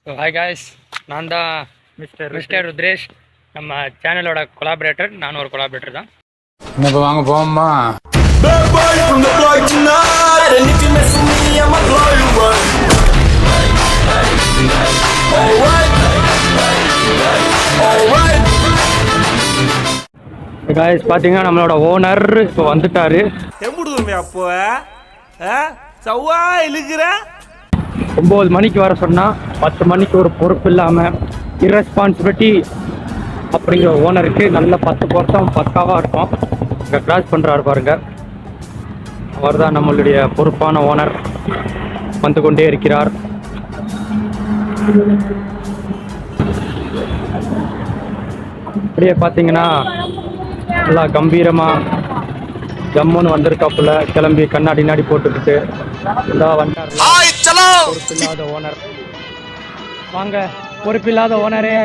Hi guys, நான் தான் mister Rudresh. நம்ம சேனலோட கொலாபரேட்டர், நான் ஒரு கொலாபரேட்டர் தான். இப்போ வாங்க போமா. காய்ஸ் பார்த்தீங்கன்னா நம்மளோட ஓனர் இப்போ வந்துட்டாரு. அப்போ சவ்வா இழுக்கிற 9 மணிக்கு வர சொன்னால் 10 மணிக்கு ஒரு பொறுப்பு இல்லாமல் இர்ரெஸ்பான்சிபிலிட்டி அப்படிங்கிற ஓனருக்கு நல்ல 10% பக்காவாக இருக்கும். இங்கே கிராஸ் பண்ணுறாரு பாருங்க. அவர் தான் நம்மளுடைய பொறுப்பான ஓனர். வந்து கொண்டே இருக்கிறார். அப்படியே பார்த்தீங்கன்னா நல்லா கம்பீரமாக ஜம்முன்னு வந்திருக்காப்புல. கிளம்பி கண்ணாடி நாடி போட்டுக்கிட்டு பொறுப்பில்லாத ஓனர். வாங்க பொறுப்பில்லாத ஓனரே.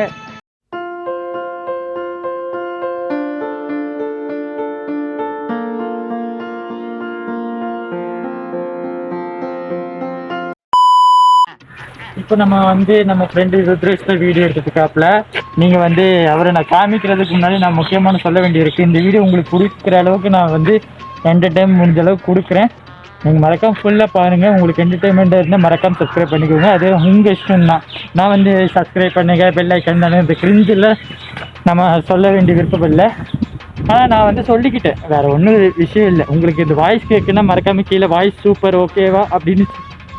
இப்போ நம்ம ஃப்ரெண்டு ருத்ரேஷ் வீடியோ எடுத்துக்காப்புல நீங்கள் அவரை நான் காமிக்கிறதுக்கு முன்னாடி நான் முக்கியமான சொல்ல வேண்டியிருக்கு. இந்த வீடியோ உங்களுக்கு கொடுக்குற அளவுக்கு நான் என்டர்டைன் முடிஞ்ச அளவுக்கு கொடுக்குறேன். நீங்கள் மறக்காம ஃபுல்லாக பாருங்கள். உங்களுக்கு என்டர்டைன்மெண்ட்டாக இருந்தால் மறக்காமல் சப்ஸ்கிரைப் பண்ணிக்கோங்க. அது உங்கள் இஷ்டம் தான். நான் சப்ஸ்கிரைப் பண்ணுங்க, பெல் ஐக்கன் தானே, இந்த கிரிஞ்சில் நம்ம சொல்ல வேண்டிய விருப்பம் இல்லை. ஆனால் நான் சொல்லிக்கிட்டேன், வேறு ஒன்றும் விஷயம் இல்லை. உங்களுக்கு இந்த வாய்ஸ் கேட்குன்னா மறக்காமல் கீழே வாய்ஸ் சூப்பர் ஓகேவா அப்படின்னு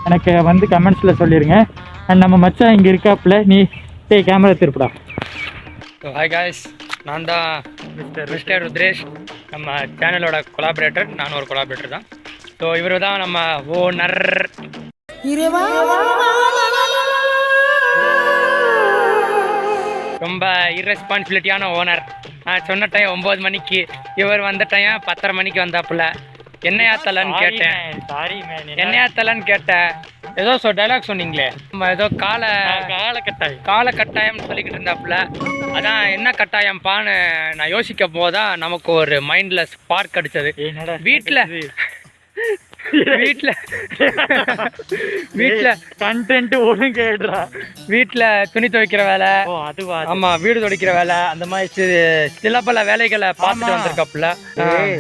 எனக்கு கமெண்ட்ஸில் சொல்லிடுங்க. அண்ட் நம்ம மச்சான் இங்கே இருக்காப்புல, நீ கேமரா திருப்படா. ஹாய் காய்ஸ், நான் தான் மிஸ்டர் ருத்ரேஷ். நம்ம சேனலோட கொலாபரேட்டர், நான் ஒரு கொலாபரேட்டர் தான். ஸோ இவர் தான் நம்ம ஓனர். ரொம்ப இர்ரெஸ்பான்சிபிலிட்டியான ஓனர். நான் சொன்ன டைம் 9 மணிக்கு, இவர் வந்த டைம் 10:30 மணிக்கு வந்தாப்புல. என்னையா தலன்னு கேட்டேன். என்னையா தலன்னு கேட்டேன். ஏதோ டைலாக் சொன்னீங்களே, நம்ம ஏதோ கால கட்டாயம் சொல்லிக்கிட்டு இருந்தாப்புல. அதான் என்ன கட்டாயம்பான்னு நான் யோசிக்கும் போதுதான் நமக்கு ஒரு மைண்ட்ல ஸ்பார்க் அடிச்சது. வீட்டுல கண்டென்ட் ஒழுங்கா வீட்டுல துணி துவைக்கிற வேலை, ஆமா வீடு துடைக்கிற வேலை, அந்த மாதிரி சில பல வேலைகளை பார்த்துட்டு வந்திருக்காப்புல.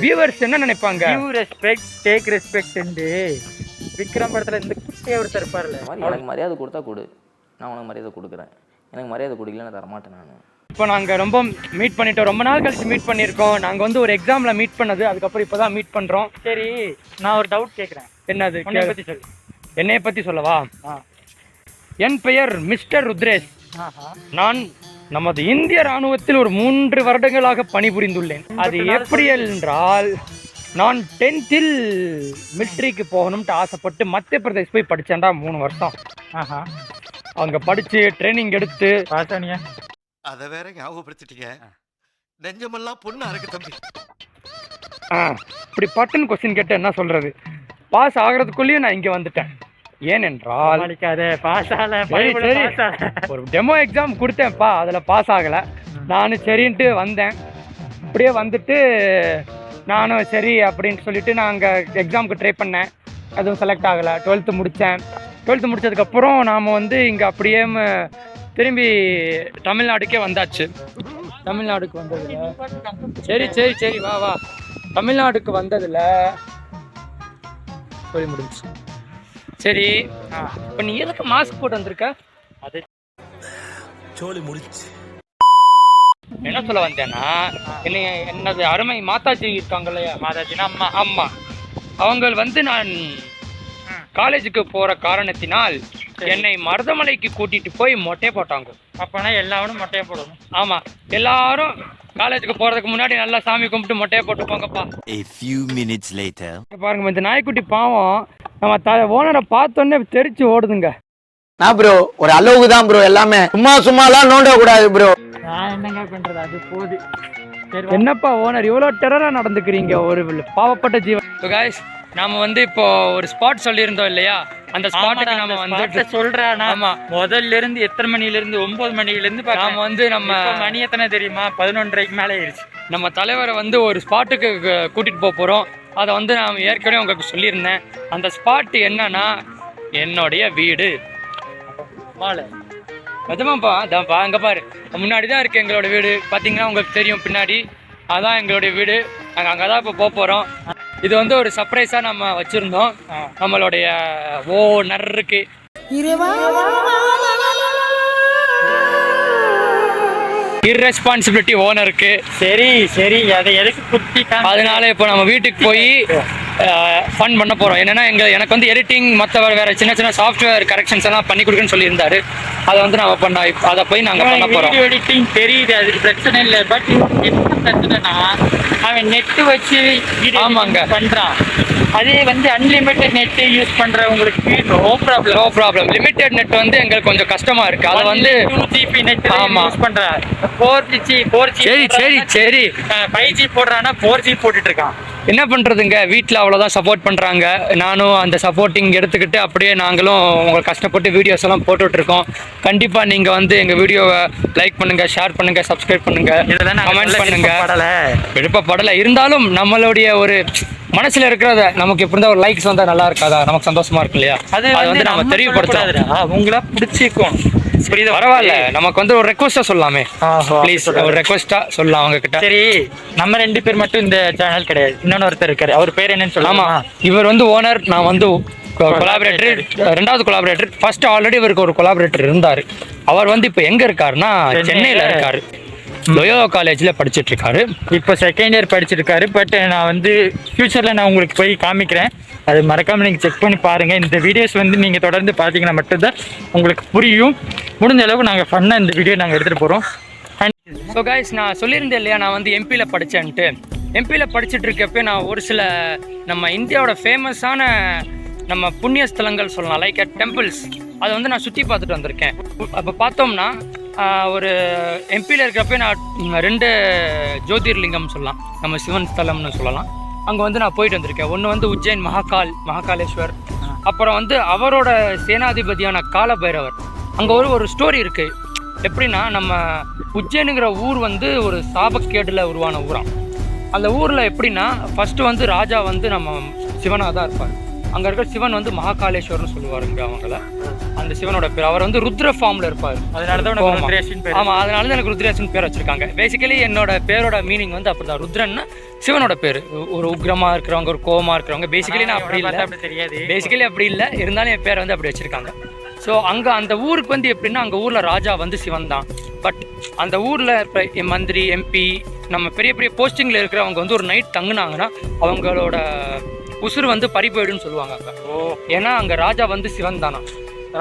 வியூவர்ஸ் என்ன நினைப்பாங்க? விக்ரம் படத்துல இந்த குட்டியே ஒருத்தர் இருப்பார்ல, எனக்கு மரியாதை கொடுத்தா கொடு, நான் உனக்கு மரியாதை கொடுக்குறேன். எனக்கு மரியாதை கொடுக்கலன்னு தரமாட்டேன் நான். இப்போ நாங்கள் ரொம்ப மீட் பண்ணிட்டோம். ரொம்ப நாள் கழிச்சு மீட் பண்ணியிருக்கோம். நாங்கள் ஒரு எக்ஸாமில் மீட் பண்ணது, அதுக்கப்புறம் இப்போ தான் மீட் பண்ணுறோம். சரி, நான் ஒரு டவுட் கேட்குறேன். என்னது? பற்றி சொல்லு. என்னையை பற்றி சொல்லவா? என் பெயர் மிஸ்டர் ருத்ரேஷ். நான் நமது இந்திய இராணுவத்தில் ஒரு 3 வருடங்களாக பணிபுரிந்துள்ளேன். அது எப்படி என்றால், நான் 10th மிலிட்ரிக்கு போகணும்ட்டு ஆசைப்பட்டு மத்திய பிரதேஷ் போய் படித்தேன்டா 3 வருஷம். அங்கே படித்து ட்ரைனிங் எடுத்து அதை வேற ஞாபகப்படுத்திட்டீங்க. நெஞ்சமெல்லாம் பொண்ணு அறக்கு தம்பி. இப்படி பட்டன் கொஸ்டின் கேட்டு என்ன சொல்றது? பாஸ் ஆகிறதுக்குள்ளேயும் நான் இங்கே வந்துட்டேன். ஏனென்றால் ஒரு டெமோ எக்ஸாம் கொடுத்தேன்ப்பா, அதில் பாஸ் ஆகலை. நானும் சரின்ட்டு வந்தேன். அப்படியே வந்துட்டு நானும் சரி அப்படின்னு சொல்லிட்டு நான் அங்கே எக்ஸாமுக்கு ட்ரை பண்ணேன். அதுவும் செலக்ட் ஆகலை. 12th முடித்தேன். 12th முடித்ததுக்கப்புறம் நாம் இங்கே அப்படியே திரும்பி தமிழ்நாடுக்கே வந்தாச்சு. தமிழ்நாடுக்கு வந்ததில் சரி வா தமிழ்நாடுக்கு வந்ததில் சொல்லி முடிஞ்சு. சரி, இப்போ நீ எதுக்கு மாஸ்க் போட்டு வந்திருக்க? அது சோலி முடிச்சு. என்ன சொல்ல வந்தேன்னா, என்னது அருமை மாதாஜி இருக்காங்கல்லையா, மாதாஜினா அம்மா. அம்மா அவங்க நான் காலேஜுக்கு போகிற காரணத்தினால் என்னை மருதமலைக்கு கூட்டிட்டு போய் மொட்டையை போட்டாங்க. அப்போனா எல்லாரும் மொட்டையை போடணும். ஆமாம், எல்லாரும் காலேஜுக்கு போகிறதுக்கு முன்னாடி நல்லா சாமி கும்பிட்டு மொட்டையை போட்டு போங்கப்பா. பாருங்க, இந்த நாய்க்குட்டி பாவம் நம்ம ஓனரை பார்த்தோன்னே தெரிச்சு ஓடுதுங்க. நான் ப்ரோ ஒரு அளவுக்கு தான் ப்ரோ, எல்லாமே சும்மாலாம் நோண்ட கூடாது ப்ரோ. நான் என்னங்க பண்றது, அது போகுது. என்னப்பா ஓனர் இவ்வளோ டெரராக நடந்துக்கிறீங்க, ஒரு பாவப்பட்ட ஜீவன். காய்ஸ், நாம இப்போ ஒரு ஸ்பாட் சொல்லியிருந்தோம் இல்லையா, அந்த ஸ்பாட்டுக்கு நம்ம சொல்றேன். ஆமா, முதல்ல இருந்து எத்தனை மணில இருந்து? 9 மணில இருந்து நாம நம்ம மணி எத்தனை தெரியுமா? 11:30க்கு மேலே ஆயிடுச்சு. நம்ம தலைவரை ஒரு ஸ்பாட்டுக்கு கூட்டிட்டு போறோம். அதை நான் ஏற்கனவே உங்களுக்கு சொல்லியிருந்தேன். அந்த ஸ்பாட் என்னன்னா, என்னுடைய வீடு. நிஜமாப்பா அதான்ப்பா அங்கே பாரு முன்னாடி தான் இருக்குது எங்களோட வீடு. பார்த்தீங்கன்னா உங்களுக்கு தெரியும் பின்னாடி அதான் எங்களுடைய வீடு. நாங்கள் அங்கே தான் இப்போ போக போகிறோம். இது வந்து ஒரு சர்ப்ரைஸாக நம்ம வச்சுருந்தோம் நம்மளுடைய ஓனருக்கு. இர்ரெஸ்பான்சிபிலிட்டி ஓனருக்கு. சரி சரி, அதை எதுக்கு குத்தி அதனால இப்போ நம்ம வீட்டுக்கு போய் ஃபன் பண்ண போகிறோம். என்னென்னா எனக்கு வந்து எடிட்டிங் மற்ற வேறு சின்ன சின்ன சாஃப்ட்வேர் கரெக்ஷன்ஸ் எல்லாம் பண்ணி கொடுக்குன்னு சொல்லியிருந்தாரு. அதை வந்து நம்ம அதை போய் நாங்கள் பண்ண போகிறோம். எடிட்டிங் தெரியுது, அது பிரச்சனை இல்லை. பட் என்ன பிரச்சனைனா அவன் நெட்டு வச்சு ஆமாங்க பண்ணுறான். அதே வந்து அன்லிமிட்டட் நெட்டு யூஸ் பண்ணுறவங்களுக்கு நோ ப்ராப்ளம். லிமிட்டட் நெட் வந்து எங்களுக்கு கொஞ்சம் கஷ்டமாக இருக்குது. அதை வந்து 2GB நெட் யூஸ் பண்ணுறான். 4G சரி சரி சரி 5G போடுறான்னா 4G போட்டுட்டு இருக்கான். என்ன பண்ணுறதுங்க, வீட்டில் அவ்வளோதான் சப்போர்ட் பண்ணுறாங்க. நானும் அந்த சப்போர்ட்டிங் எடுத்துக்கிட்டு அப்படியே நாங்களும் உங்களை கஷ்டப்பட்டு வீடியோஸ் எல்லாம் போட்டுட்ருக்கோம். கண்டிப்பாக நீங்கள் வந்து எங்கள் வீடியோவை லைக் பண்ணுங்கள், ஷேர் பண்ணுங்கள், சப்ஸ்கிரைப் பண்ணுங்கள், இதெல்லாம் கமெண்ட் பண்ணுங்கள். விருப்பப்படலை இருந்தாலும் நம்மளுடைய ஒரு மனசில் இருக்கிறத நமக்கு எப்படி இருந்தால் ஒரு லைக்ஸ் வந்தால் நல்லா இருக்காதா, நமக்கு சந்தோஷமா இருக்கும் இல்லையா? அது வந்து நம்ம தெரியப்படுத்துறோம். அவங்களா பிடிச்சிக்கும். புரியுது, பரவாயில்ல. நமக்கு வந்து ஒரு ரெக்வஸ்ட்டாக சொல்லலாமே, ப்ளீஸ் ஒரு ரெக்வஸ்ட்டாக சொல்லலாம் அவங்க கிட்ட. சரி, நம்ம 2 பேர் மட்டும் இந்த சேனல் கிடையாது, இன்னொன்று ஒருத்தர் இருக்காரு. அவர் பேர் என்னன்னு சொல்லலாமா? இவர் வந்து ஓனர், நான் வந்து கொலாபரேட்டர், 2வது கொலாபரேட்டர். ஃபர்ஸ்ட் ஆல்ரெடி இவருக்கு ஒரு கொலாபரேட்டர் இருந்தார். அவர் வந்து இப்போ எங்கே இருக்காருன்னா சென்னையில் இருக்காரு. லோயோலா காலேஜில் படிச்சுட்டு இருக்காரு. இப்போ செகண்ட் இயர் படிச்சுட்டு இருக்காரு. பட் நான் வந்து ஃபியூச்சரில் நான் உங்களுக்கு போய் காமிக்கிறேன். அது மறக்காமல் நீங்கள் செக் பண்ணி பாருங்கள். இந்த வீடியோஸ் வந்து நீங்கள் தொடர்ந்து பார்த்தீங்கன்னா மட்டும்தான் உங்களுக்கு புரியும். முடிஞ்ச அளவுக்கு நாங்கள் ஃபன்னாக இந்த வீடியோ நாங்கள் எடுத்துகிட்டு போகிறோம். ஸோ கைஸ், நான் சொல்லியிருந்தேன் இல்லையா, நான் வந்து எம்பியில் படித்தேன்ட்டு. எம்பியில் படிச்சுட்டு இருக்கப்போ நான் ஒரு சில நம்ம இந்தியாவோட ஃபேமஸான நம்ம புண்ணிய ஸ்தலங்கள் சொல்லலாம், லைக் டெம்பிள்ஸ், அதை வந்து நான் சுற்றி பார்த்துட்டு வந்திருக்கேன். அப்போ பார்த்தோம்னா ஒரு எம்பியில் இருக்கிறப்ப நான் 2 ஜோதிர்லிங்கம் சொல்லலாம், நம்ம சிவன் ஸ்தலம்னு சொல்லலாம். அங்கே வந்து நான் போயிட்டு வந்திருக்கேன். ஒன்று வந்து உஜ்ஜைன் மகாகாலேஸ்வர். அப்புறம் வந்து அவரோட சேனாதிபதியான காலபைரவர். அங்கே ஒரு ஸ்டோரி இருக்குது. எப்படின்னா, நம்ம உஜ்ஜைனுங்கிற ஊர் வந்து ஒரு சாபக்கேடில் உருவான ஊராம். அந்த ஊரில் எப்படின்னா, ஃபஸ்ட்டு வந்து ராஜா வந்து நம்ம சிவனாக தான் இருப்பார். அங்கே இருக்கிற சிவன் வந்து மகாகாலேஸ்வர்னு சொல்லுவாருங்க அவங்கள. அந்த சிவனோட பேர், அவர் வந்து ருத்ர ஃபார்மில் இருப்பார். அதனால தான் ஆமாம், அதனால தான் எனக்கு ருத்ரேஷன் பேர் வச்சுருக்காங்க. பேசிக்கலி என்னோட பேரோட மீனிங் வந்து அப்படி தான். ருத்ரன்னா சிவனோட பேர். ஒரு உக்ரமாக இருக்கிறவங்க, ஒரு கோவமாக இருக்கிறவங்க. பேசிக்கலி நான் அப்படி இல்லை, தெரியாது. பேசிக்கலி அப்படி இல்லை, இருந்தாலும் என் பேரை வந்து அப்படி வச்சுருக்காங்க. ஸோ அங்கே அந்த ஊருக்கு வந்து எப்படின்னா, அங்கே ஊரில் ராஜா வந்து சிவன் தான். பட் அந்த ஊரில் இப்போ மந்திரி, எம்பி, நம்ம பெரிய பெரிய போஸ்டிங்கில் இருக்கிறவங்க வந்து ஒரு நைட் தங்குனாங்கன்னா அவங்களோட உசுறு வந்து பறி போயிடுன்னு சொல்லுவாங்க அங்கே. ஏன்னா அங்கே ராஜா வந்து சிவன் தானா.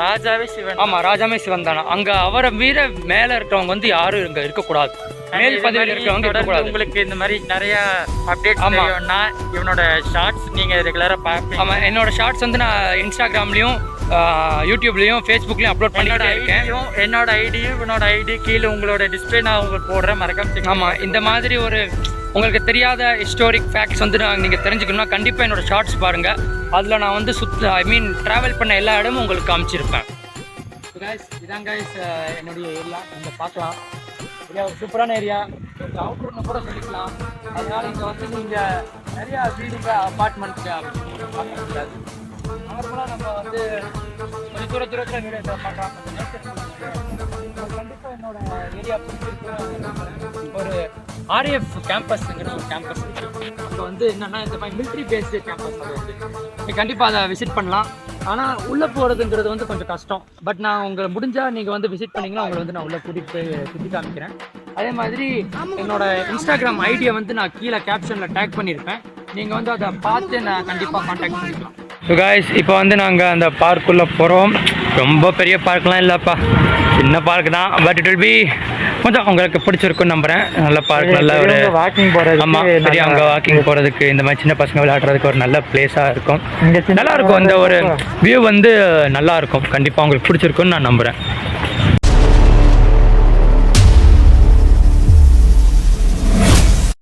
ராஜாவே சிவன். ஆமாம், ராஜாவே சிவன் தானா. அங்கே அவரை மீற மேலே இருக்கிறவங்க வந்து யாரும் இங்கே இருக்கக்கூடாது, மேல் பதவியில் இருக்கிறவங்க இருக்கக்கூடாது. உங்களுக்கு இந்த மாதிரி நிறைய அப்டேட் ஆமாம்னா இவனோட ஷார்ட்ஸ் நீங்கள் ரெகுலராக பார்ப்பீங்க. ஆமாம், என்னோட ஷார்ட்ஸ் வந்து நான் இன்ஸ்டாகிராம்லேயும் யூடியூப்லேயும் ஃபேஸ்புக்லேயும் அப்லோட் பண்ணிட்டு இருக்கேன். என்னோட ஐடியும் இவனோட ஐடி கீழே உங்களோட டிஸ்பிளே நான் உங்களுக்கு போடுறேன், மறக்காம. ஆமாம், இந்த மாதிரி ஒரு உங்களுக்கு தெரியாத ஹிஸ்டாரிக் ஃபேக்ட்ஸ் வந்து நீங்கள் தெரிஞ்சுக்கணும்னா கண்டிப்பாக என்னோடய ஷார்ட்ஸ் பாருங்கள். அதில் நான் வந்து ட்ராவல் பண்ண எல்லா இடமும் உங்களுக்கு காமிச்சிருப்பேன். இதான் கைஸ் என்னுடைய ஏரியா. நீங்கள் பார்க்கலாம், ஏரியா ஒரு சூப்பரான ஏரியா, ஒரு அவுட்ரூம்னு கூட சொல்லிக்கலாம். அதனால் இங்கே வந்து நீங்கள் நிறையா வீடுங்க, அப்பார்ட்மெண்ட்டுங்க அப்படின்னு பார்க்க முடியாது. நார்மலாக நம்ம வந்து கொஞ்சம் தூரத்தில் வீடு பார்க்கலாம். கண்டிப்பாக என்னோட ஏரியா பிடிச்சிருக்கு. ஒரு ஆர்எஃப் கேம்பஸ்ங்கிற ஒரு கேம்பஸ் இருக்குது. அங்கே வந்து என்னென்னா இந்த மாதிரி மிலிட்ரி பேஸ்டு கேம்பஸ். அது வந்து நீங்கள் கண்டிப்பாக அதை விசிட் பண்ணலாம். ஆனால் உள்ளே போகிறதுங்கிறது வந்து கொஞ்சம் கஷ்டம். பட் நான் உங்களை முடிஞ்சால் நீங்கள் வந்து விசிட் பண்ணிங்கன்னா உங்களை வந்து நான் உள்ளே கூட்டிகிட்டு போய் சுற்றி காமிக்கிறேன். அதே மாதிரி என்னோட இன்ஸ்டாகிராம் ஐடியை வந்து நான் கீழே கேப்ஷனில் டேக் பண்ணியிருப்பேன். நீங்கள் வந்து அதை பார்த்து நான் கண்டிப்பாக கான்டாக்ட் பண்ணிக்கலாம். ஸோ காய்ஸ், இப்போ வந்து நாங்கள் அந்த பார்க்குள்ளே போகிறோம். ரொம்ப பெரிய பார்க்லாம் இல்லைப்பா, சின்ன பார்க் தான். பட் இட் வில் பி கொஞ்சம் உங்களுக்கு பிடிச்சிருக்குன்னு நம்புகிறேன். நல்ல பார்க், நல்ல ஒரு வாக்கிங் போகிறது. ஆமாம், பெரியவங்க வாக்கிங் போகிறதுக்கு, இந்த மாதிரி சின்ன பசங்க விளையாடுறதுக்கு ஒரு நல்ல பிளேஸாக இருக்கும். இங்கே நல்லாயிருக்கும். இந்த ஒரு வியூ வந்து நல்லாயிருக்கும். கண்டிப்பாக உங்களுக்கு பிடிச்சிருக்குன்னு நான் நம்புகிறேன்.